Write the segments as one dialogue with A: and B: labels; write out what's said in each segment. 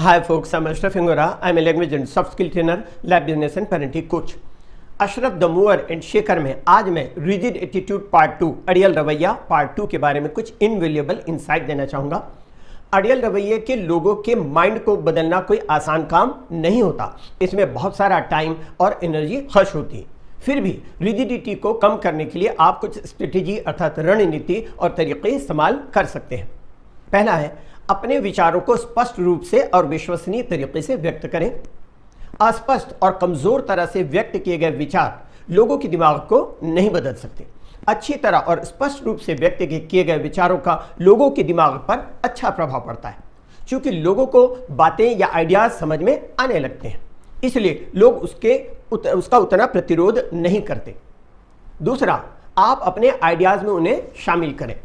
A: Hi folks, I'm Ashraf Ingora. I'm a language and soft skill trainer, lab business and parenting coach. Ashraf the mover and shaker में आज मैं rigid attitude part 2 अड़ियल रवैया part 2 के बारे में कुछ invaluable insight देना चाहूँगा। अड़ियल रवैये के लोगों के माइंड को बदलना कोई आसान काम नहीं होता। इसमें बहुत सारा टाइम और एनर्जी खर्च होती है। फिर भी रिजिडिटी को कम करने के लिए आप कुछ स्ट्रेटेजी अर्थात रणनीति और तरीके इस्तेमाल कर सकते हैं। पहला है, अपने विचारों को स्पष्ट रूप से और विश्वसनीय तरीके से व्यक्त करें। अस्पष्ट और कमजोर तरह से व्यक्त किए गए विचार लोगों के दिमाग को नहीं बदल सकते। अच्छी तरह और स्पष्ट रूप से व्यक्त किए गए विचारों का लोगों के दिमाग पर अच्छा प्रभाव पड़ता है, क्योंकि लोगों को बातें या आइडियाज समझ में आने लगते हैं, इसलिए लोग उसका उतना प्रतिरोध नहीं करते। दूसरा, आप अपने आइडियाज में उन्हें शामिल करें।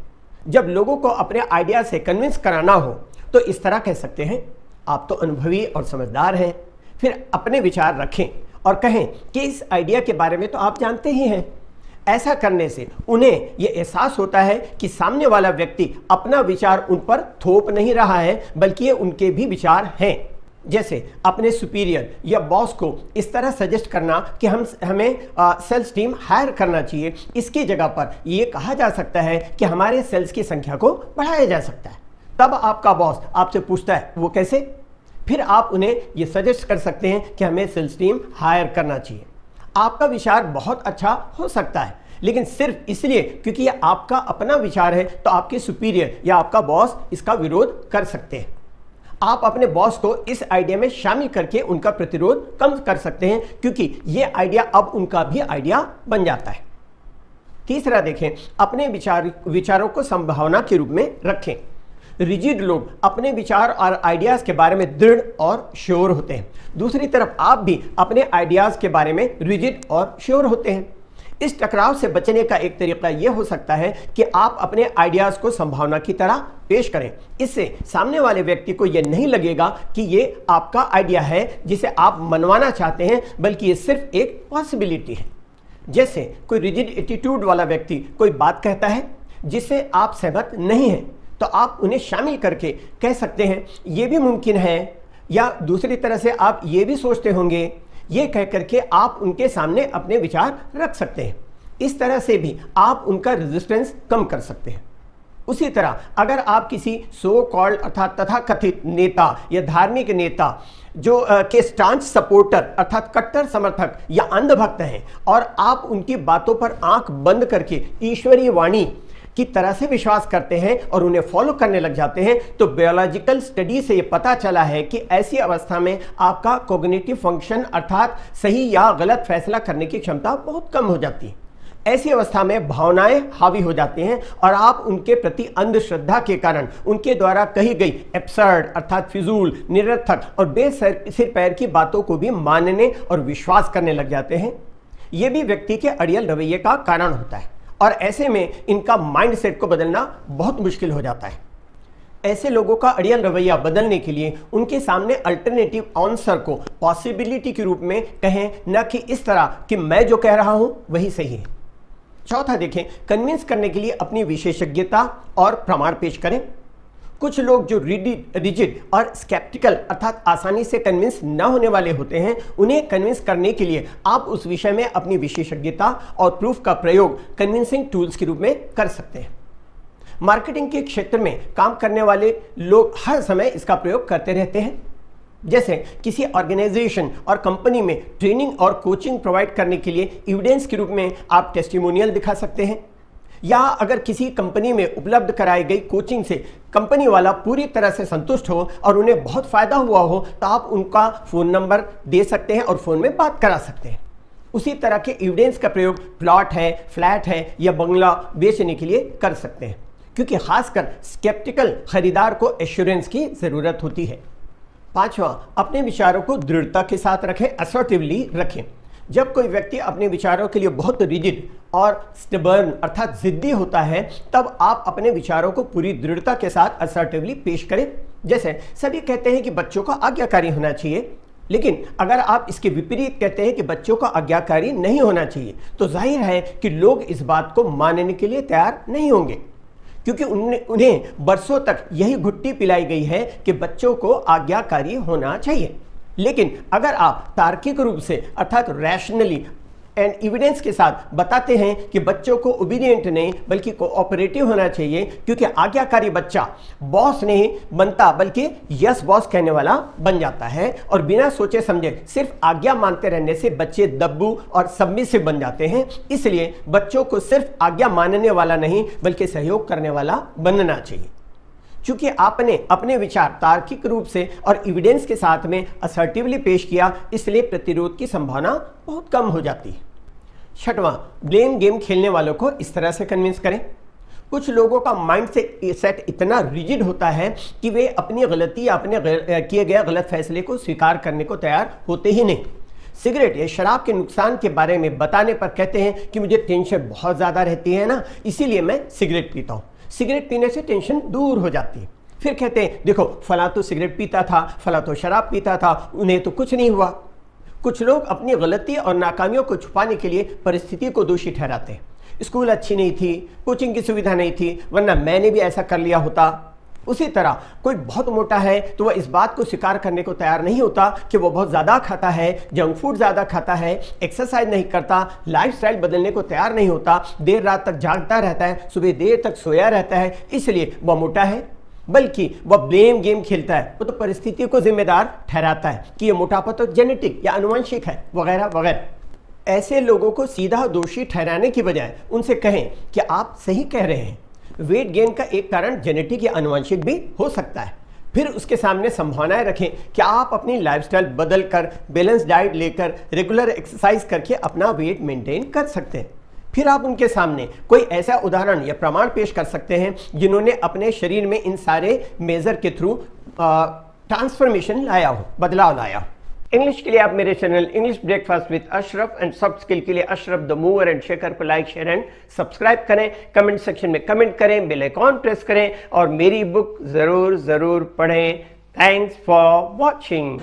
A: जब लोगों को अपने आइडिया से कन्विंस कराना हो तो इस तरह कह सकते हैं, आप तो अनुभवी और समझदार हैं। फिर अपने विचार रखें और कहें कि इस आइडिया के बारे में तो आप जानते ही हैं। ऐसा करने से उन्हें यह एहसास होता है कि सामने वाला व्यक्ति अपना विचार उन पर थोप नहीं रहा है, बल्कि ये उनके भी विचार हैं। जैसे अपने सुपीरियर या बॉस को इस तरह सजेस्ट करना कि हमें सेल्स टीम हायर करना चाहिए, इसकी जगह पर यह कहा जा सकता है कि हमारे सेल्स की संख्या को बढ़ाया जा सकता है। तब आपका बॉस आपसे पूछता है वो कैसे? फिर आप उन्हें ये सजेस्ट कर सकते हैं कि हमें सेल्स टीम हायर करना चाहिए। आपका विचार बहुत अच्छा हो सकता है, लेकिन सिर्फ इसलिए क्योंकि ये आपका अपना विचार है तो आपके सुपीरियर या आपका बॉस इसका विरोध कर सकते हैं। आप अपने बॉस को इस आइडिया में शामिल करके उनका प्रतिरोध कम कर सकते हैं, क्योंकि ये आइडिया अब उनका भी आइडिया बन जाता है। तीसरा देखें, अपने विचारों को संभावना के रूप में रखें। रिजिड लोग अपने विचार और आइडियाज के बारे में दृढ़ और श्योर होते हैं। दूसरी तरफ आप भी अपने आइडियाज के बारे में रिजिड और श्योर होते हैं। इस टकराव से बचने का एक तरीका यह हो सकता है कि आप अपने आइडियाज को संभावना की तरह पेश करें। इससे सामने वाले व्यक्ति को यह नहीं लगेगा कि यह आपका आइडिया है जिसे आप मनवाना चाहते हैं, बल्कि यह सिर्फ एक पॉसिबिलिटी है। जैसे कोई रिजिड एटीट्यूड वाला व्यक्ति कोई बात कहता है जिससे आप सहमत नहीं हैं, तो आप उन्हें शामिल करके कह सकते हैं ये भी मुमकिन है, या दूसरी तरह से आप ये भी सोचते होंगे। ये कह करके आप उनके सामने अपने विचार रख सकते हैं। इस तरह से भी आप उनका रेजिस्टेंस कम कर सकते हैं। उसी तरह अगर आप किसी सो कॉल्ड अर्थात तथाकथित नेता या धार्मिक नेता जो के स्टांच सपोर्टर अर्थात कट्टर समर्थक या अंधभक्त हैं और आप उनकी बातों पर आंख बंद करके ईश्वरीय वाणी की तरह से विश्वास करते हैं और उन्हें फॉलो करने लग जाते हैं, तो बायोलॉजिकल स्टडी से ये पता चला है कि ऐसी अवस्था में आपका कॉग्निटिव फंक्शन अर्थात सही या गलत फैसला करने की क्षमता बहुत कम हो जाती है। ऐसी अवस्था में भावनाएं हावी हो जाती हैं और आप उनके प्रति अंधश्रद्धा के कारण उनके द्वारा कही गई एब्सर्ड अर्थात फिजूल, निरर्थक और बेसिर पैर की बातों को भी मानने और विश्वास करने लग जाते हैं। यह भी व्यक्ति के अड़ियल रवैये का कारण होता है और ऐसे में इनका माइंडसेट को बदलना बहुत मुश्किल हो जाता है। ऐसे लोगों का अड़ियल रवैया बदलने के लिए उनके सामने अल्टरनेटिव आंसर को पॉसिबिलिटी के रूप में कहें, न कि इस तरह कि मैं जो कह रहा हूं वही सही है। चौथा देखें, कन्विंस करने के लिए अपनी विशेषज्ञता और प्रमाण पेश करें। कुछ लोग जो रिजिड और स्केप्टिकल अर्थात आसानी से कन्विंस न होने वाले होते हैं, उन्हें कन्विंस करने के लिए आप उस विषय में अपनी विशेषज्ञता और प्रूफ का प्रयोग कन्विंसिंग टूल्स के रूप में कर सकते हैं। मार्केटिंग के क्षेत्र में काम करने वाले लोग हर समय इसका प्रयोग करते रहते हैं। जैसे किसी ऑर्गेनाइजेशन और कंपनी में ट्रेनिंग और कोचिंग प्रोवाइड करने के लिए एविडेंस के रूप में आप टेस्टिमोनियल दिखा सकते हैं, या अगर किसी कंपनी में उपलब्ध कराई गई कोचिंग से कंपनी वाला पूरी तरह से संतुष्ट हो और उन्हें बहुत फायदा हुआ हो, तो आप उनका फ़ोन नंबर दे सकते हैं और फ़ोन में बात करा सकते हैं। उसी तरह के एविडेंस का प्रयोग प्लॉट है, फ्लैट है या बंगला बेचने के लिए कर सकते हैं, क्योंकि खासकर स्केप्टिकल खरीदार को एश्योरेंस की ज़रूरत होती है। पांचवा, अपने विचारों को दृढ़ता के साथ रखें, असर्टिवली रखें। जब कोई व्यक्ति अपने विचारों के लिए बहुत रिजिड और स्टबर्न अर्थात जिद्दी होता है, तब आप अपने विचारों को पूरी दृढ़ता के साथ असर्टिवली पेश करें। जैसे सभी कहते हैं कि बच्चों का आज्ञाकारी होना चाहिए, लेकिन अगर आप इसके विपरीत कहते हैं कि बच्चों का आज्ञाकारी नहीं होना चाहिए, तो जाहिर है कि लोग इस बात को मानने के लिए तैयार नहीं होंगे। क्योंकि उन्हें बरसों तक यही घुट्टी पिलाई गई है कि बच्चों को आज्ञाकारी होना चाहिए। लेकिन अगर आप तार्किक रूप से अर्थात रैशनली एंड एविडेंस के साथ बताते हैं कि बच्चों को ओबीडिएंट नहीं बल्कि कोऑपरेटिव होना चाहिए, क्योंकि आज्ञाकारी बच्चा बॉस नहीं बनता बल्कि यस बॉस कहने वाला बन जाता है, और बिना सोचे समझे सिर्फ आज्ञा मानते रहने से बच्चे दब्बू और सबमिसिव बन जाते हैं। इसलिए बच्चों को सिर्फ आज्ञा मानने वाला नहीं बल्कि सहयोग करने वाला बनना चाहिए। चूंकि आपने अपने विचार तार्किक रूप से और एविडेंस के साथ में असर्टिवली पेश किया, इसलिए प्रतिरोध की संभावना बहुत कम हो जाती है। छठवां, ब्लेम गेम खेलने वालों को इस तरह से कन्विंस करें। कुछ लोगों का माइंड सेट इतना रिजिड होता है कि वे अपनी गलती या अपने किए गए गलत फैसले को स्वीकार करने को तैयार होते ही नहीं। सिगरेट या शराब के नुकसान के बारे में बताने पर कहते हैं कि मुझे टेंशन बहुत ज़्यादा रहती है ना, इसीलिए मैं सिगरेट पीता हूँ। सिगरेट पीने से टेंशन दूर हो जाती है। फिर कहते हैं देखो फला तो सिगरेट पीता था, फला तो शराब पीता था, उन्हें तो कुछ नहीं हुआ। कुछ लोग अपनी गलती और नाकामियों को छुपाने के लिए परिस्थिति को दोषी ठहराते हैं। स्कूल अच्छी नहीं थी, कोचिंग की सुविधा नहीं थी, वरना मैंने भी ऐसा कर लिया होता। उसी तरह कोई बहुत मोटा है तो वह इस बात को स्वीकार करने को तैयार नहीं होता कि वो बहुत ज़्यादा खाता है, जंक फूड ज़्यादा खाता है, एक्सरसाइज नहीं करता, लाइफस्टाइल बदलने को तैयार नहीं होता, देर रात तक जागता रहता है, सुबह देर तक सोया रहता है, इसलिए वह मोटा है। बल्कि वह ब्लेम गेम खेलता है, वो तो परिस्थिति को जिम्मेदार ठहराता है कि यह मोटापा तो जेनेटिक या आनुवंशिक है वगैरह वगैरह। ऐसे लोगों को सीधा दोषी ठहराने की बजाय उनसे कहें कि आप सही कह रहे हैं, वेट गेन का एक कारण जेनेटिक या आनुवंशिक भी हो सकता है। फिर उसके सामने संभावनाएं रखें कि आप अपनी लाइफस्टाइल बदल कर, बैलेंस डाइट लेकर, रेगुलर एक्सरसाइज करके अपना वेट मेंटेन कर सकते हैं। फिर आप उनके सामने कोई ऐसा उदाहरण या प्रमाण पेश कर सकते हैं जिन्होंने अपने शरीर में इन सारे मेजर के थ्रू ट्रांसफॉर्मेशन लाया हो, बदलाव लाया हो। इंग्लिश के लिए आप मेरे channel English breakfast with Ashraf and soft skill के लिए Ashraf the mover and shaker को लाइक, शेयर एंड सब्सक्राइब करें। कमेंट सेक्शन में कमेंट करें, बेल आइकॉन प्रेस करें और मेरी बुक जरूर पढ़ें। Thanks for watching.